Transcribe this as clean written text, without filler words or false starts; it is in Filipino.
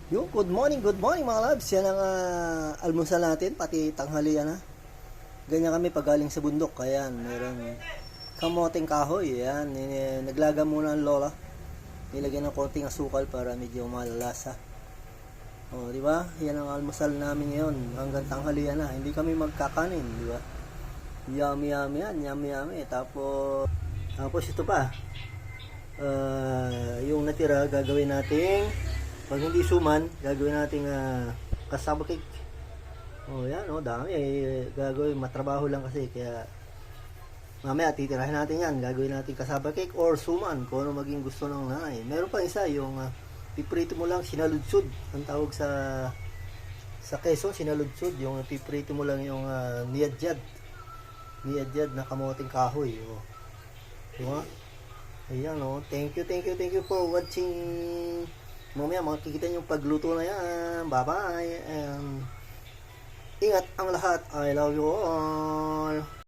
Good morning mga loves. Yan ang almusal natin, pati tanghalian na. Ganyan kami pag galing sa bundok. Ayan, meron kamoting kahoy. Ayan, naglaga muna ang lola. Nilagyan ng konting asukal para medyo malalasa. O, di ba? Yan ang almusal namin ngayon. Hanggang tanghalian na. Hindi kami magkakanin, di ba? Yummy yan, yummy. Tapos ito pa. Yung natira, gagawin nating pag hindi suman, gagawin nating cassava cake. Oh, yan, dami. Gagawin, matrabaho lang kasi. Kaya, mamaya, titirahin natin yan. Gagawin natin cassava cake or suman, kung ano maging gusto ng nanay. Meron pa isa, yung piprito mo lang, sinaludsod. Ang tawag sa Quezon, sinaludsod. Yung piprito mo lang yung niyadjad. Niyadjad na kamoting kahoy. Oh. Diba? Ayan, Thank you for watching. Mamaya makikita nyo pagluto na yan. Bye bye. Ingat ang lahat. I love you all.